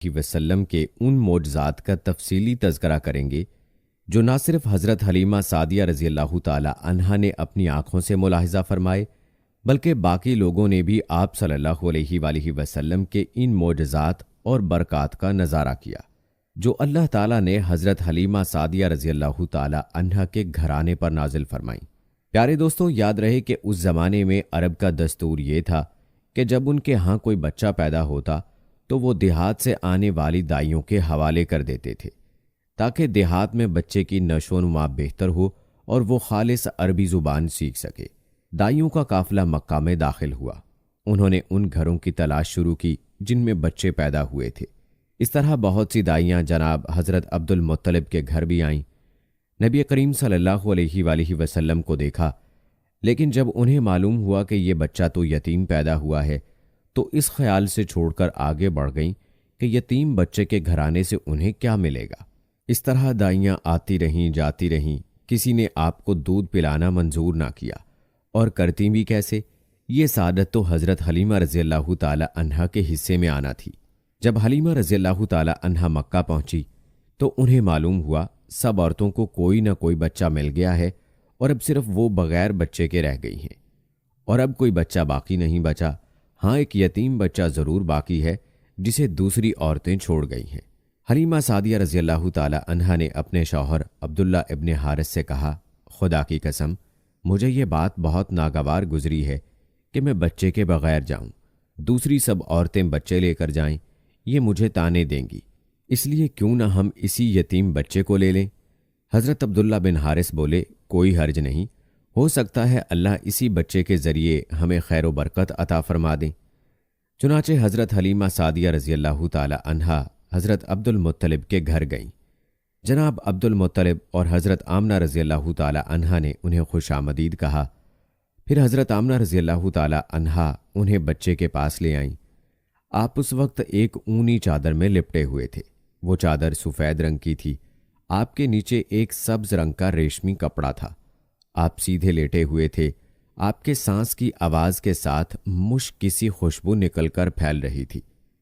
علیہ وسلم کے ان معجزات کا تفصیلی تذکرہ کریں گے جو نہ صرف حضرت حلیمہ سعدیہ رضی اللہ تعالی عنہا نے اپنی آنکھوں سے ملاحظہ فرمائے، بلکہ باقی لوگوں نے بھی آپ صلی اللہ علیہ وآلہ وسلم کے ان معجزات اور برکات کا نظارہ کیا جو اللہ تعالیٰ نے حضرت حلیمہ سعدیہ رضی اللہ تعالی عنہا کے گھرانے پر نازل فرمائیں۔ پیارے دوستوں، یاد رہے کہ اس زمانے میں عرب کا دستور یہ تھا کہ جب ان کے ہاں کوئی بچہ پیدا ہوتا تو وہ دیہات سے آنے والی دائیوں کے حوالے کر دیتے تھے تاکہ دیہات میں بچے کی نشو و نما بہتر ہو اور وہ خالص عربی زبان سیکھ سکے۔ دائیوں کا قافلہ مکہ میں داخل ہوا۔ انہوں نے ان گھروں کی تلاش شروع کی جن میں بچے پیدا ہوئے تھے۔ اس طرح بہت سی دائیاں جناب حضرت عبد المطلب کے گھر بھی آئیں۔ نبی کریم صلی اللہ علیہ وآلہ وسلم کو دیکھا، لیکن جب انہیں معلوم ہوا کہ یہ بچہ تو یتیم پیدا ہوا ہے تو اس خیال سے چھوڑ کر آگے بڑھ گئیں کہ یتیم بچے کے گھرانے سے انہیں کیا ملے گا۔ اس طرح دائیاں آتی رہیں جاتی رہیں، کسی نے آپ کو دودھ پلانا منظور نہ کیا، اور کرتی بھی کیسے؟ یہ سعادت تو حضرت حلیمہ رضی اللہ تعالی عنہا کے حصے میں آنا تھی۔ جب حلیمہ رضی اللہ تعالی عنہا مکہ پہنچی تو انہیں معلوم ہوا سب عورتوں کو کوئی نہ کوئی بچہ مل گیا ہے اور اب صرف وہ بغیر بچے کے رہ گئی ہیں، اور اب کوئی بچہ باقی نہیں بچا۔ ہاں، ایک یتیم بچہ ضرور باقی ہے جسے دوسری عورتیں چھوڑ گئی ہیں۔ حلیمہ سعدیہ رضی اللہ تعالی عنہا نے اپنے شوہر عبداللہ ابن حارث سے کہا، خدا کی قسم مجھے یہ بات بہت ناگوار گزری ہے کہ میں بچے کے بغیر جاؤں، دوسری سب عورتیں بچے لے کر جائیں، یہ مجھے تانے دیں گی، اس لیے کیوں نہ ہم اسی یتیم بچے کو لے لیں۔ حضرت عبداللہ بن حارث بولے، کوئی حرج نہیں، ہو سکتا ہے اللہ اسی بچے کے ذریعے ہمیں خیر و برکت عطا فرما دیں۔ چنانچہ حضرت حلیمہ سعدیہ رضی اللہ تعالی عنہا حضرت عبد المطلب کے گھر گئیں۔ جناب عبد المطلب اور حضرت آمنہ رضی اللہ تعالی عنہا نے انہیں خوش آمدید کہا۔ پھر حضرت آمنہ رضی اللہ تعالی عنہا انہیں بچے کے پاس لے آئیں۔ آپ اس وقت ایک اونی چادر میں لپٹے ہوئے تھے۔ وہ چادر سفید رنگ کی تھی۔ آپ کے نیچے ایک سبز رنگ کا ریشمی کپڑا تھا۔ آپ سیدھے لیٹے ہوئے تھے۔ آپ کے سانس کی آواز کے ساتھ مشک کی سی خوشبو نکل کر پھیل رہی تھی۔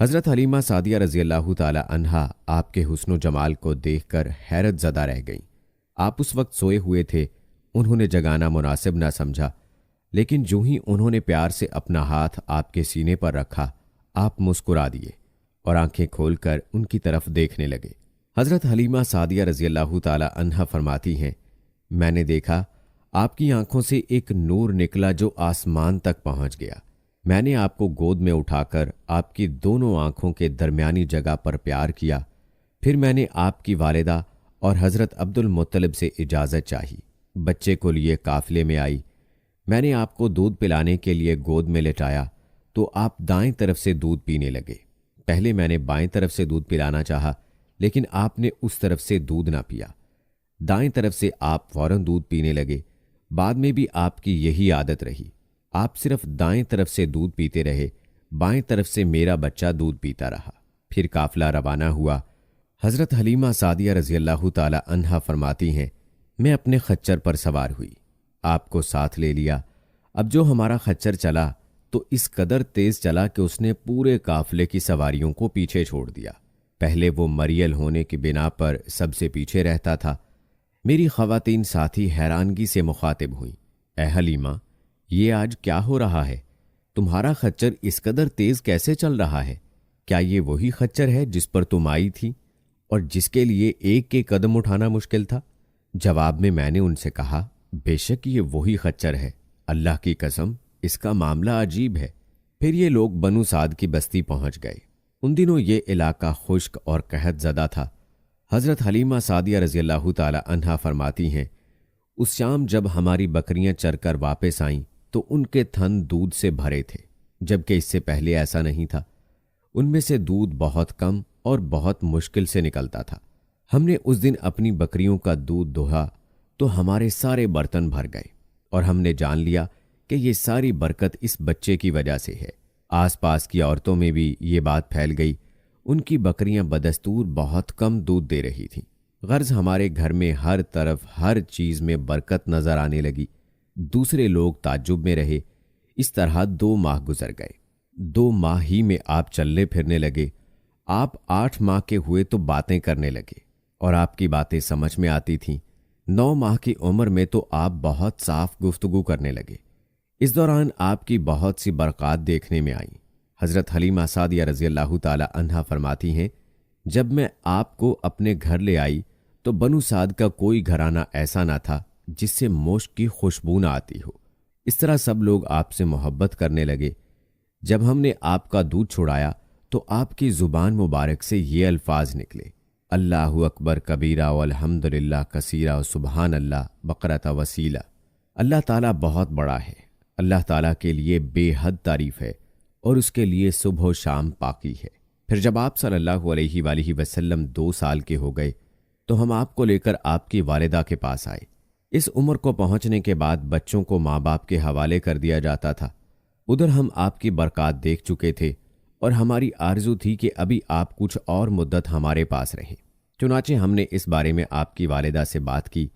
حضرت حلیمہ سعدیہ رضی اللہ تعالی عنہا آپ کے حسن و جمال کو دیکھ کر حیرت زدہ رہ گئیں۔ آپ اس وقت سوئے ہوئے تھے، انہوں نے جگانا مناسب نہ سمجھا، لیکن جو ہی انہوں نے پیار سے اپنا ہاتھ آپ کے سینے پر رکھا، آپ مسکرا دیے اور آنکھیں کھول کر ان کی طرف دیکھنے لگے۔ حضرت حلیمہ سعدیہ رضی اللہ تعالی عنہا فرماتی ہیں، میں نے دیکھا آپ کی آنکھوں سے ایک نور نکلا جو آسمان تک پہنچ گیا۔ میں نے آپ کو گود میں اٹھا کر آپ کی دونوں آنکھوں کے درمیانی جگہ پر پیار کیا۔ پھر میں نے آپ کی والدہ اور حضرت عبد المطلب سے اجازت چاہی، بچے کو لیے قافلے میں آئی۔ میں نے آپ کو دودھ پلانے کے لیے گود میں لٹایا تو آپ دائیں طرف سے دودھ پینے لگے۔ پہلے میں نے بائیں طرف سے دودھ پلانا چاہا، لیکن آپ نے اس طرف سے دودھ نہ پیا۔ دائیں طرف سے آپ فوراً دودھ پینے لگے۔ بعد میں بھی آپ کی یہی عادت رہی، آپ صرف دائیں طرف سے دودھ پیتے رہے، بائیں طرف سے میرا بچہ دودھ پیتا رہا۔ پھر قافلہ روانہ ہوا۔ حضرت حلیمہ سعدیہ رضی اللہ تعالی عنہا فرماتی ہیں، میں اپنے خچر پر سوار ہوئی، آپ کو ساتھ لے لیا۔ اب جو ہمارا خچر چلا تو اس قدر تیز چلا کہ اس نے پورے قافلے کی سواریوں کو پیچھے چھوڑ دیا۔ پہلے وہ مریل ہونے کی بنا پر سب سے پیچھے رہتا تھا۔ میری خواتین ساتھی حیرانگی سے مخاطب ہوئیں، اے حلیمہ، یہ آج کیا ہو رہا ہے؟ تمہارا خچر اس قدر تیز کیسے چل رہا ہے؟ کیا یہ وہی خچر ہے جس پر تم آئی تھی اور جس کے لیے ایک ایک قدم اٹھانا مشکل تھا؟ جواب میں نے ان سے کہا، بے شک یہ وہی خچر ہے، اللہ کی قسم اس کا معاملہ عجیب ہے۔ پھر یہ لوگ بنو سعد کی بستی پہنچ گئے۔ ان دنوں یہ علاقہ خشک اور قحط زدہ تھا۔ حضرت حلیمہ سعدیہ رضی اللہ تعالی عنہا فرماتی ہیں، اس شام جب ہماری بکریاں چر کر واپس آئیں تو ان کے تھن دودھ سے بھرے تھے، جبکہ اس سے پہلے ایسا نہیں تھا۔ ان میں سے دودھ بہت کم اور بہت مشکل سے نکلتا تھا۔ ہم نے اس دن اپنی بکریوں کا دودھ دوہا تو ہمارے سارے برتن بھر گئے، اور ہم نے جان لیا کہ یہ ساری برکت اس بچے کی وجہ سے ہے۔ آس پاس کی عورتوں میں بھی یہ بات پھیل گئی، ان کی بکریاں بدستور بہت کم دودھ دے رہی تھیں۔ غرض ہمارے گھر میں ہر طرف ہر چیز میں برکت نظر آنے لگی۔ دوسرے لوگ تعجب میں رہے۔ اس طرح 2 ماہ گزر گئے۔ 2 ماہ ہی میں آپ چلنے پھرنے لگے۔ آپ 8 ماہ کے ہوئے تو باتیں کرنے لگے اور آپ کی باتیں سمجھ میں آتی تھیں۔ 9 ماہ کی عمر میں تو آپ بہت صاف گفتگو کرنے لگے۔ اس دوران آپ کی بہت سی برکات دیکھنے میں آئیں۔ حضرت حلیمہ سعدیہ رضی اللہ تعالی عنہا فرماتی ہیں، جب میں آپ کو اپنے گھر لے آئی تو بنو سعد کا کوئی گھرانہ ایسا نہ تھا جس سے مشک کی خوشبو نہ آتی ہو۔ اس طرح سب لوگ آپ سے محبت کرنے لگے۔ جب ہم نے آپ کا دودھ چھڑایا تو آپ کی زبان مبارک سے یہ الفاظ نکلے، اللہ اکبر کبیرہ والحمد للہ کثیرہ و سبحان اللہ بقرۃ وسیلہ۔ اللہ تعالیٰ بہت بڑا ہے، اللہ تعالیٰ کے لیے بے حد تعریف ہے اور اس کے لیے صبح و شام پاکی ہے۔ پھر جب آپ صلی اللہ علیہ وآلہ وسلم 2 سال کے ہو گئے تو ہم آپ کو لے کر آپ کی والدہ کے پاس آئے۔ اس عمر کو پہنچنے کے بعد بچوں کو ماں باپ کے حوالے کر دیا جاتا تھا۔ ادھر ہم آپ کی برکات دیکھ چکے تھے اور ہماری آرزو تھی کہ ابھی آپ کچھ اور مدت ہمارے پاس رہیں۔ چنانچہ ہم نے اس بارے میں آپ کی والدہ سے بات کی۔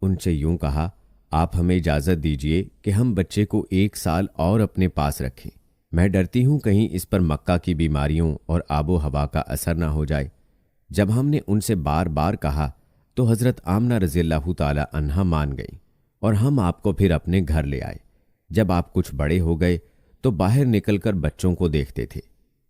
ان سے یوں کہا، آپ ہمیں اجازت دیجئے کہ ہم بچے کو 1 سال اور اپنے پاس رکھیں۔ میں ڈرتی ہوں کہیں اس پر مکہ کی بیماریوں اور آب و ہوا کا اثر نہ ہو جائے۔ جب ہم نے ان سے بار بار کہا تو حضرت آمنہ رضی اللہ تعالی عنہا مان گئیں اور ہم آپ کو پھر اپنے گھر لے آئے۔ جب آپ کچھ بڑے ہو گئے تو باہر نکل کر بچوں کو دیکھتے تھے،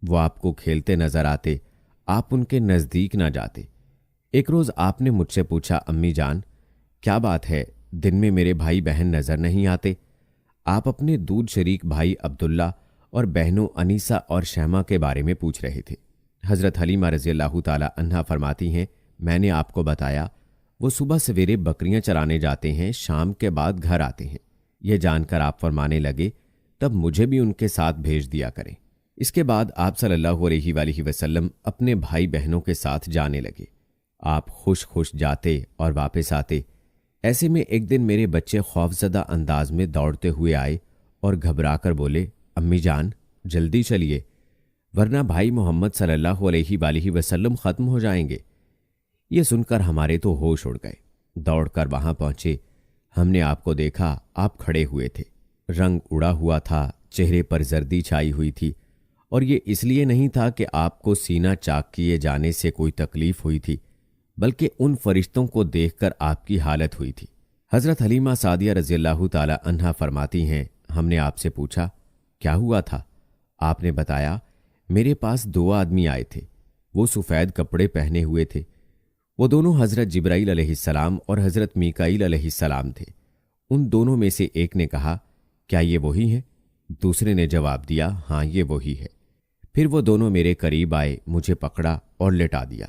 وہ آپ کو کھیلتے نظر آتے، آپ ان کے نزدیک نہ جاتے۔ ایک روز آپ نے مجھ سے پوچھا، امی جان کیا بات ہے، دن میں میرے بھائی بہن نظر نہیں آتے؟ آپ اپنے دودھ شریک بھائی عبداللہ اور بہنوں انیسہ اور شیمہ کے بارے میں پوچھ رہے تھے۔ حضرت حلیمہ رضی اللہ تعالی عنہا فرماتی ہیں، میں نے آپ کو بتایا وہ صبح سویرے بکریاں چرانے جاتے ہیں، شام کے بعد گھر آتے ہیں۔ یہ جان کر آپ فرمانے لگے، تب مجھے بھی ان کے ساتھ بھیج دیا کریں۔ اس کے بعد آپ صلی اللہ علیہ وآلہ وسلم اپنے بھائی بہنوں کے ساتھ جانے لگے۔ آپ خوش خوش جاتے اور واپس آتے۔ ایسے میں ایک دن میرے بچے خوفزدہ انداز میں دوڑتے ہوئے آئے اور گھبرا کر بولے، امی جان جلدی چلیے ورنہ بھائی محمد صلی اللہ علیہ وآلہ وسلم ختم ہو جائیں گے۔ یہ سن کر ہمارے تو ہوش اڑ گئے۔ دوڑ کر وہاں پہنچے، ہم نے آپ کو دیکھا، آپ کھڑے ہوئے تھے، رنگ اڑا ہوا تھا، چہرے پر زردی چھائی ہوئی تھی، اور یہ اس لیے نہیں تھا کہ آپ کو سینہ چاک کیے جانے سے کوئی تکلیف ہوئی تھی، بلکہ ان فرشتوں کو دیکھ کر آپ کی حالت ہوئی تھی۔ حضرت حلیمہ سعدیہ رضی اللہ تعالی عنہا فرماتی ہیں، ہم نے آپ سے پوچھا کیا ہوا تھا؟ آپ نے بتایا، میرے پاس 2 آدمی آئے تھے، وہ سفید کپڑے پہنے ہوئے تھے، وہ دونوں حضرت جبرائیل علیہ السلام اور حضرت میکائیل علیہ السلام تھے۔ ان دونوں میں سے ایک نے کہا، کیا یہ وہی ہیں؟ دوسرے نے جواب دیا، ہاں یہ وہی ہے۔ پھر وہ دونوں میرے قریب آئے، مجھے پکڑا اور لٹا دیا۔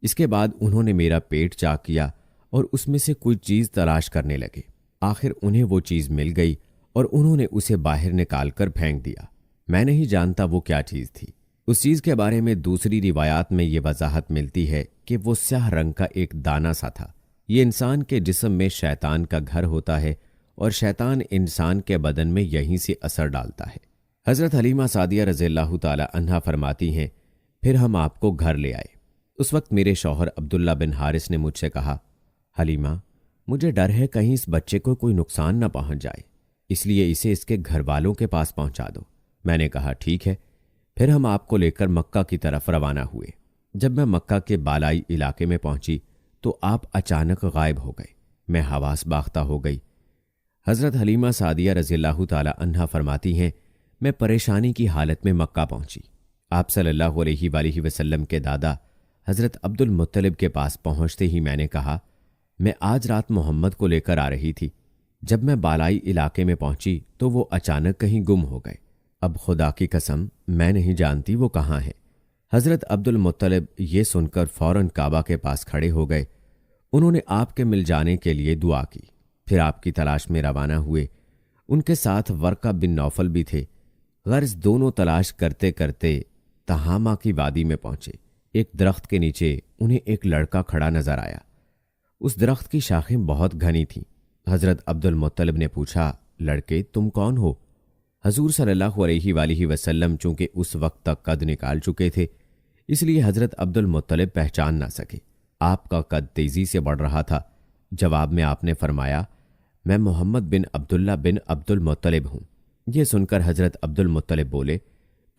اس کے بعد انہوں نے میرا پیٹ چاک کیا اور اس میں سے کوئی چیز تلاش کرنے لگے۔ آخر انہیں وہ چیز مل گئی اور انہوں نے اسے باہر نکال کر پھینک دیا۔ میں نہیں جانتا وہ کیا چیز تھی۔ اس چیز کے بارے میں دوسری روایات میں یہ وضاحت ملتی ہے کہ وہ سیاہ رنگ کا ایک دانہ سا تھا۔ یہ انسان کے جسم میں شیطان کا گھر ہوتا ہے اور شیطان انسان کے بدن میں یہیں سے اثر ڈالتا ہے۔ حضرت حلیمہ سعدیہ رضی اللہ تعالی عنہا فرماتی ہیں، پھر ہم آپ کو گھر لے آئے۔ اس وقت میرے شوہر عبداللہ بن حارث نے مجھ سے کہا، حلیمہ مجھے ڈر ہے کہیں اس بچے کو کوئی نقصان نہ پہنچ جائے، اس لیے اسے اس کے گھر والوں کے پاس پہنچا دو۔ میں نے کہا ٹھیک ہے۔ پھر ہم آپ کو لے کر مکہ کی طرف روانہ ہوئے۔ جب میں مکہ کے بالائی علاقے میں پہنچی تو آپ اچانک غائب ہو گئے۔ میں حواس باختہ ہو گئی۔ حضرت حلیمہ سعدیہ رضی اللہ تعالی عنہا فرماتی ہیں، میں پریشانی کی حالت میں مکہ پہنچی۔ آپ صلی اللہ علیہ وآلہ وسلم کے دادا حضرت عبد المطلب کے پاس پہنچتے ہی میں نے کہا، میں آج رات محمد کو لے کر آ رہی تھی۔ جب میں بالائی علاقے میں پہنچی تو وہ اچانک کہیں گم ہو گئے۔ اب خدا کی قسم میں نہیں جانتی وہ کہاں ہیں۔ حضرت عبد المطلب یہ سن کر فوراً کعبہ کے پاس کھڑے ہو گئے۔ انہوں نے آپ کے مل جانے کے لیے دعا کی، پھر آپ کی تلاش میں روانہ ہوئے۔ ان کے ساتھ ورقہ بن نوفل بھی تھے۔ غرض دونوں تلاش کرتے کرتے تہامہ کی وادی میں پہنچے۔ ایک درخت کے نیچے انہیں ایک لڑکا کھڑا نظر آیا۔ اس درخت کی شاخیں بہت گھنی تھیں۔ حضرت عبد المطلب نے پوچھا، لڑکے تم کون ہو؟ حضور صلی اللہ علیہ وآلہ وسلم چونکہ اس وقت تک قد نکال چکے تھے، اس لیے حضرت عبد المطلب پہچان نہ سکے۔ آپ کا قد تیزی سے بڑھ رہا تھا۔ جواب میں آپ نے فرمایا، میں محمد بن عبداللہ بن عبد المطلب ہوں۔ یہ سن کر حضرت عبد المطلب بولے،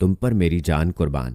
تم پر میری جان قربان،